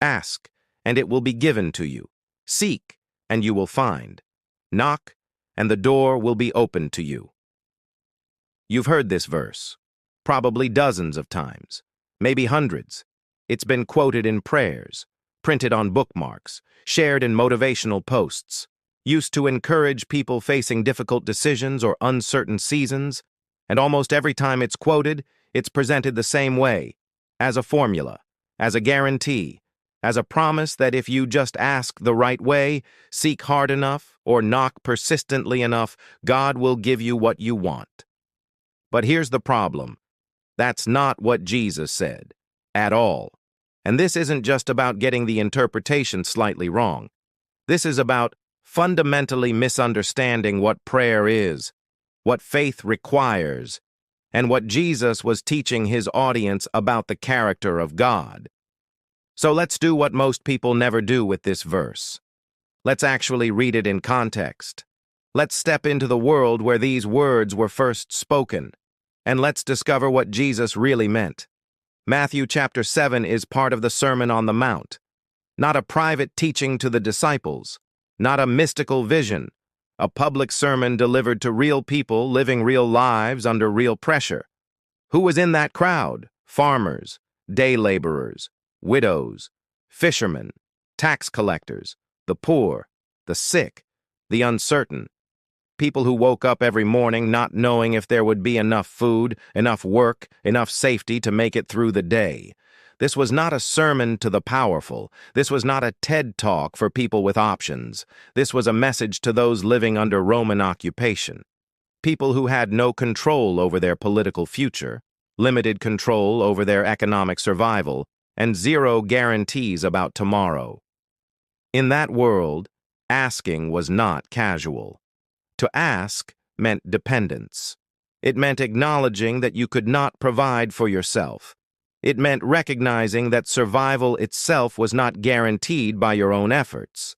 Ask, and it will be given to you. Seek, and you will find. Knock, and the door will be opened to you. You've heard this verse, probably dozens of times, maybe hundreds. It's been quoted in prayers, printed on bookmarks, shared in motivational posts, used to encourage people facing difficult decisions or uncertain seasons, and almost every time it's quoted, it's presented the same way, as a formula, as a guarantee, as a promise that if you just ask the right way, seek hard enough, or knock persistently enough, God will give you what you want. But here's the problem. That's not what Jesus said, at all. And this isn't just about getting the interpretation slightly wrong. This is about fundamentally misunderstanding what prayer is, what faith requires, and what Jesus was teaching his audience about the character of God. So let's do what most people never do with this verse. Let's actually read it in context. Let's step into the world where these words were first spoken, and let's discover what Jesus really meant. Matthew chapter 7 is part of the Sermon on the Mount, not a private teaching to the disciples, not a mystical vision, a public sermon delivered to real people living real lives under real pressure. Who was in that crowd? Farmers, day laborers, widows, fishermen, tax collectors, the poor, the sick, the uncertain. People who woke up every morning not knowing if there would be enough food, enough work, enough safety to make it through the day. This was not a sermon to the powerful. This was not a TED Talk for people with options. This was a message to those living under Roman occupation. People who had no control over their political future, limited control over their economic survival, and zero guarantees about tomorrow. In that world, asking was not casual. To ask meant dependence. It meant acknowledging that you could not provide for yourself. It meant recognizing that survival itself was not guaranteed by your own efforts.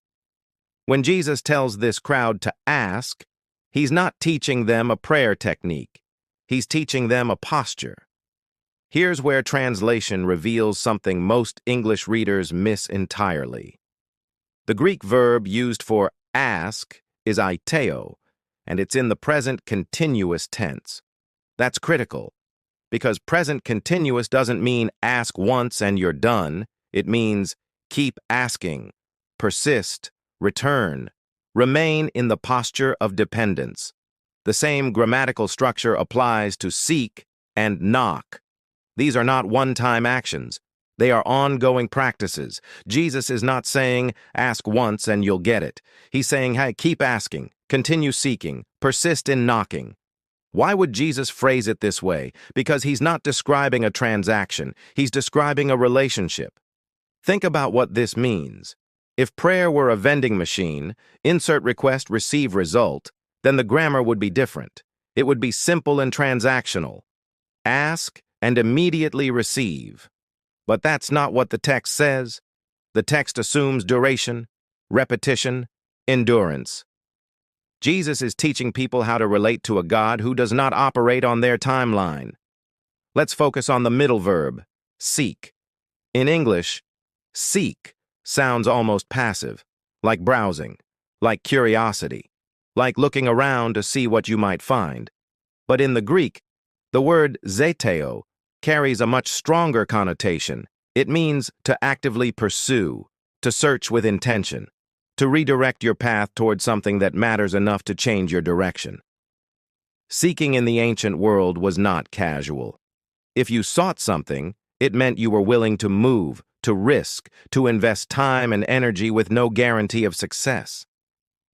When Jesus tells this crowd to ask, he's not teaching them a prayer technique. He's teaching them a posture. Here's where translation reveals something most English readers miss entirely. The Greek verb used for ask is aiteo, and it's in the present continuous tense. That's critical, because present continuous doesn't mean ask once and you're done. It means keep asking, persist, return, remain in the posture of dependence. The same grammatical structure applies to seek and knock. These are not one-time actions. They are ongoing practices. Jesus is not saying, ask once and you'll get it. He's saying, hey, keep asking, continue seeking, persist in knocking. Why would Jesus phrase it this way? Because he's not describing a transaction. He's describing a relationship. Think about what this means. If prayer were a vending machine, insert request, receive result, then the grammar would be different. It would be simple and transactional. Ask and immediately receive. But that's not what the text says. The text assumes duration, repetition, endurance. Jesus is teaching people how to relate to a God who does not operate on their timeline. Let's focus on the middle verb, seek. In English, seek sounds almost passive, like browsing, like curiosity, like looking around to see what you might find. But in the Greek, the word zeteo carries a much stronger connotation. It means to actively pursue, to search with intention, to redirect your path toward something that matters enough to change your direction. Seeking in the ancient world was not casual. If you sought something, it meant you were willing to move, to risk, to invest time and energy with no guarantee of success.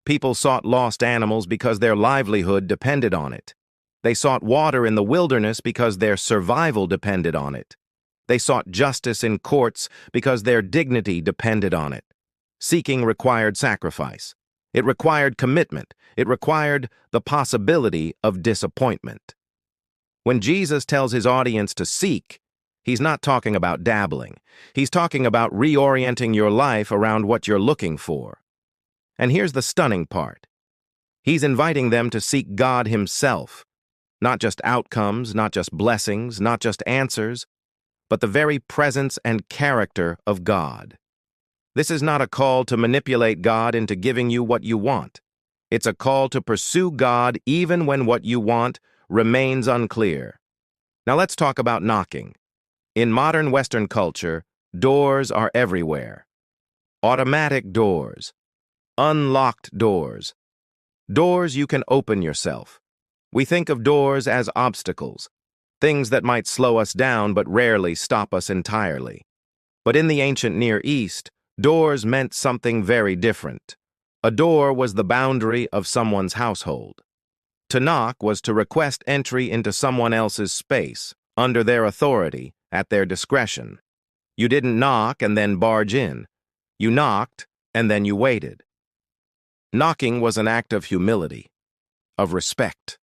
People sought lost animals because their livelihood depended on it. They sought water in the wilderness because their survival depended on it. They sought justice in courts because their dignity depended on it. Seeking required sacrifice. It required commitment. It required the possibility of disappointment. When Jesus tells his audience to seek, he's not talking about dabbling. He's talking about reorienting your life around what you're looking for. And here's the stunning part. He's inviting them to seek God himself. Not just outcomes, not just blessings, not just answers, but the very presence and character of God. This is not a call to manipulate God into giving you what you want. It's a call to pursue God even when what you want remains unclear. Now let's talk about knocking. In modern Western culture, doors are everywhere. Automatic doors, unlocked doors, doors you can open yourself. We think of doors as obstacles, things that might slow us down but rarely stop us entirely. But in the ancient Near East, doors meant something very different. A door was the boundary of someone's household. To knock was to request entry into someone else's space, under their authority, at their discretion. You didn't knock and then barge in. You knocked, and then you waited. Knocking was an act of humility, of respect,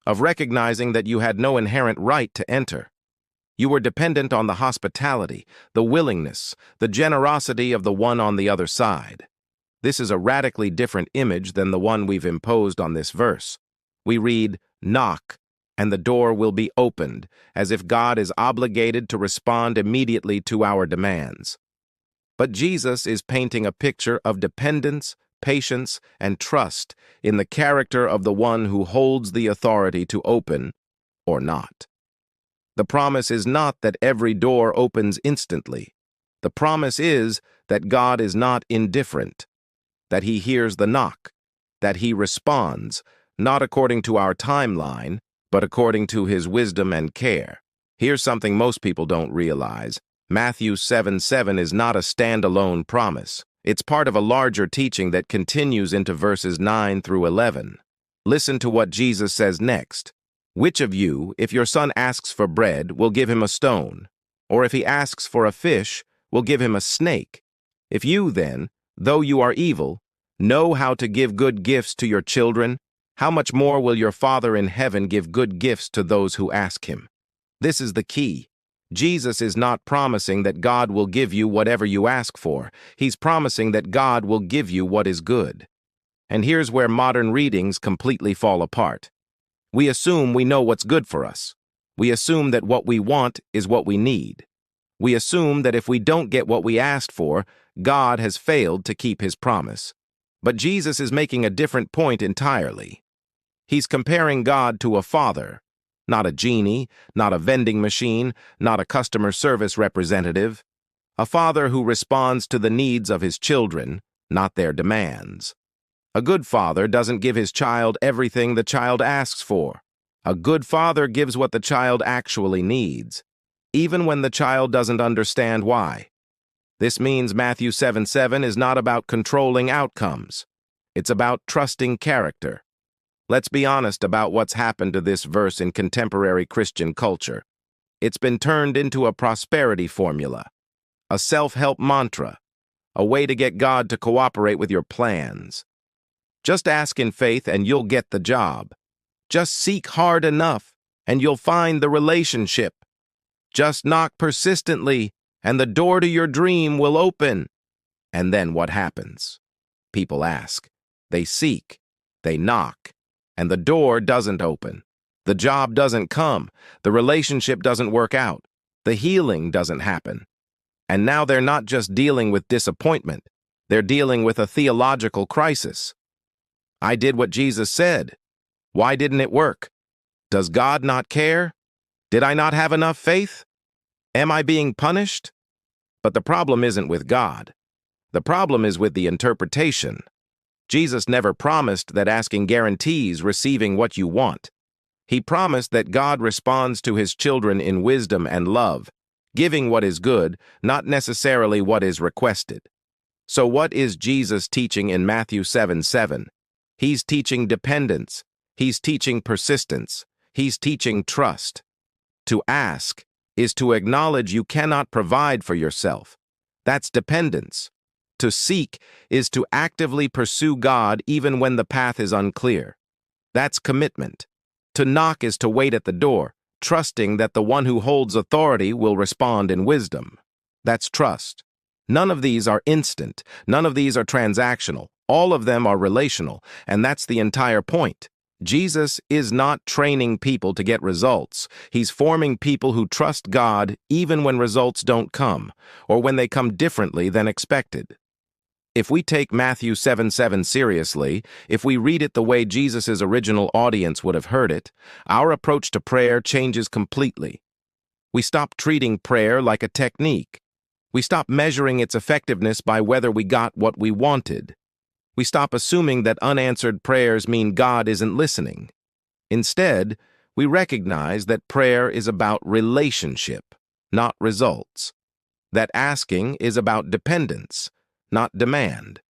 of recognizing that you had no inherent right to enter. You were dependent on the hospitality, the willingness, the generosity of the one on the other side. This is a radically different image than the one we've imposed on this verse. We read, "Knock, and the door will be opened," as if God is obligated to respond immediately to our demands. But Jesus is painting a picture of dependence, patience, and trust in the character of the one who holds the authority to open or not. The promise is not that every door opens instantly. The promise is that God is not indifferent, that He hears the knock, that He responds, not according to our timeline, but according to His wisdom and care. Here's something most people don't realize. Matthew 7:7 is not a standalone promise. It's part of a larger teaching that continues into verses 9 through 11. Listen to what Jesus says next. "Which of you, if your son asks for bread, will give him a stone? Or if he asks for a fish, will give him a snake? If you then, though you are evil, know how to give good gifts to your children, how much more will your Father in heaven give good gifts to those who ask Him?" This is the key. Jesus is not promising that God will give you whatever you ask for. He's promising that God will give you what is good. And here's where modern readings completely fall apart. We assume we know what's good for us. We assume that what we want is what we need. We assume that if we don't get what we asked for, God has failed to keep His promise. But Jesus is making a different point entirely. He's comparing God to a father, not a genie, not a vending machine, not a customer service representative. A father who responds to the needs of his children, not their demands. A good father doesn't give his child everything the child asks for. A good father gives what the child actually needs, even when the child doesn't understand why. This means Matthew 7:7 is not about controlling outcomes. It's about trusting character. Let's be honest about what's happened to this verse in contemporary Christian culture. It's been turned into a prosperity formula, a self-help mantra, a way to get God to cooperate with your plans. Just ask in faith and you'll get the job. Just seek hard enough and you'll find the relationship. Just knock persistently and the door to your dream will open. And then what happens? People ask, they seek, they knock, and the door doesn't open. The job doesn't come. The relationship doesn't work out. The healing doesn't happen. And now they're not just dealing with disappointment. They're dealing with a theological crisis. I did what Jesus said. Why didn't it work? Does God not care? Did I not have enough faith? Am I being punished? But the problem isn't with God. The problem is with the interpretation. Jesus never promised that asking guarantees receiving what you want. He promised that God responds to His children in wisdom and love, giving what is good, not necessarily what is requested. So what is Jesus teaching in Matthew 7:7? He's teaching dependence. He's teaching persistence. He's teaching trust. To ask is to acknowledge you cannot provide for yourself. That's dependence. To seek is to actively pursue God even when the path is unclear. That's commitment. To knock is to wait at the door, trusting that the one who holds authority will respond in wisdom. That's trust. None of these are instant. None of these are transactional. All of them are relational, and that's the entire point. Jesus is not training people to get results. He's forming people who trust God even when results don't come, or when they come differently than expected. If we take Matthew 7:7 seriously, if we read it the way Jesus' original audience would have heard it, our approach to prayer changes completely. We stop treating prayer like a technique. We stop measuring its effectiveness by whether we got what we wanted. We stop assuming that unanswered prayers mean God isn't listening. Instead, we recognize that prayer is about relationship, not results. That asking is about dependence, not demand.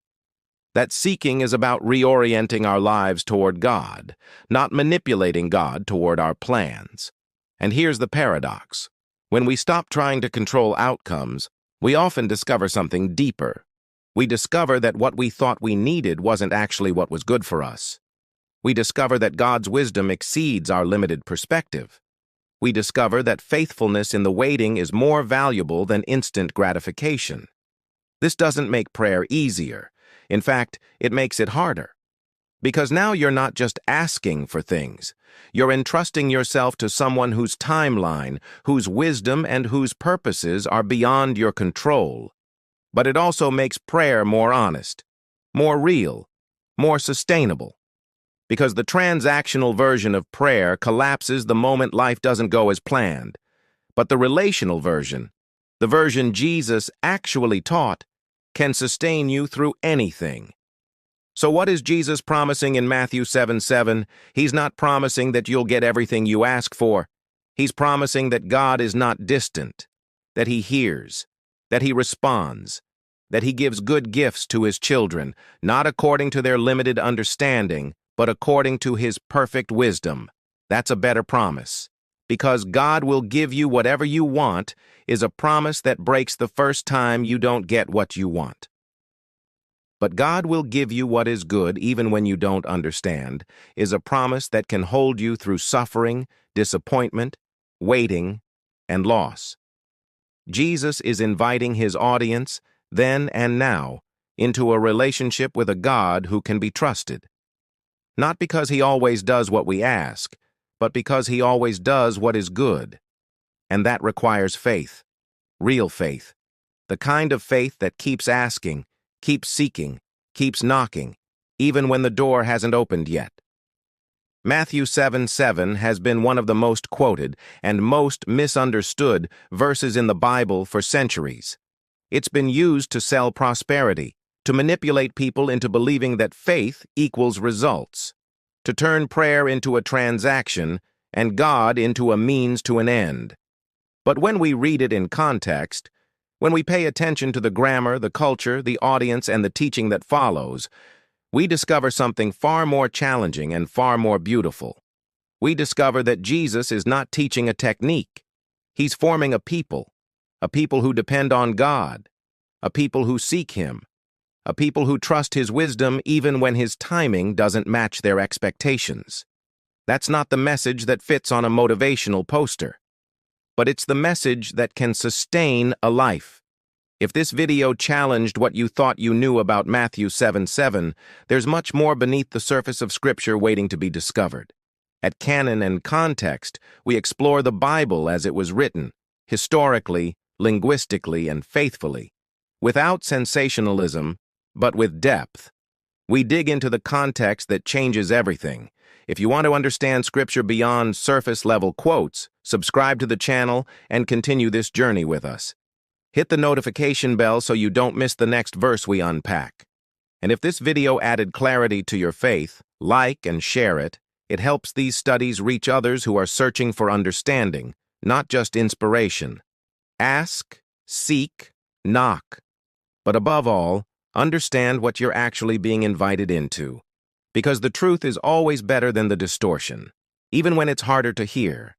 That seeking is about reorienting our lives toward God, not manipulating God toward our plans. And here's the paradox. When we stop trying to control outcomes, we often discover something deeper. We discover that what we thought we needed wasn't actually what was good for us. We discover that God's wisdom exceeds our limited perspective. We discover that faithfulness in the waiting is more valuable than instant gratification. This doesn't make prayer easier. In fact, it makes it harder. Because now you're not just asking for things. You're entrusting yourself to someone whose timeline, whose wisdom, and whose purposes are beyond your control. But it also makes prayer more honest, more real, more sustainable. Because the transactional version of prayer collapses the moment life doesn't go as planned. But the relational version, the version Jesus actually taught, can sustain you through anything. So what is Jesus promising in Matthew 7:7? He's not promising that you'll get everything you ask for. He's promising that God is not distant, that He hears, that He responds, that He gives good gifts to His children, not according to their limited understanding, but according to His perfect wisdom. That's a better promise. Because God will give you whatever you want is a promise that breaks the first time you don't get what you want. But God will give you what is good even when you don't understand is a promise that can hold you through suffering, disappointment, waiting, and loss. Jesus is inviting His audience, then and now, into a relationship with a God who can be trusted. Not because He always does what we ask, but because He always does what is good. And that requires faith, real faith, the kind of faith that keeps asking, keeps seeking, keeps knocking, even when the door hasn't opened yet. Matthew 7:7 has been one of the most quoted and most misunderstood verses in the Bible for centuries. It's been used to sell prosperity, to manipulate people into believing that faith equals results, to turn prayer into a transaction and God into a means to an end. But when we read it in context, when we pay attention to the grammar, the culture, the audience, and the teaching that follows, we discover something far more challenging and far more beautiful. We discover that Jesus is not teaching a technique. He's forming a people who depend on God, a people who seek Him, a people who trust His wisdom even when His timing doesn't match their expectations. That's not the message that fits on a motivational poster, but it's the message that can sustain a life. If this video challenged what you thought you knew about Matthew 7:7, there's much more beneath the surface of Scripture waiting to be discovered. At Canon and Context, we explore the Bible as it was written, historically, linguistically, and faithfully, without sensationalism, but with depth. We dig into the context that changes everything. If you want to understand Scripture beyond surface-level quotes, subscribe to the channel and continue this journey with us. Hit the notification bell so you don't miss the next verse we unpack. And if this video added clarity to your faith, like and share it. It helps these studies reach others who are searching for understanding, not just inspiration. Ask, seek, knock. But above all, understand what you're actually being invited into. Because the truth is always better than the distortion, even when it's harder to hear.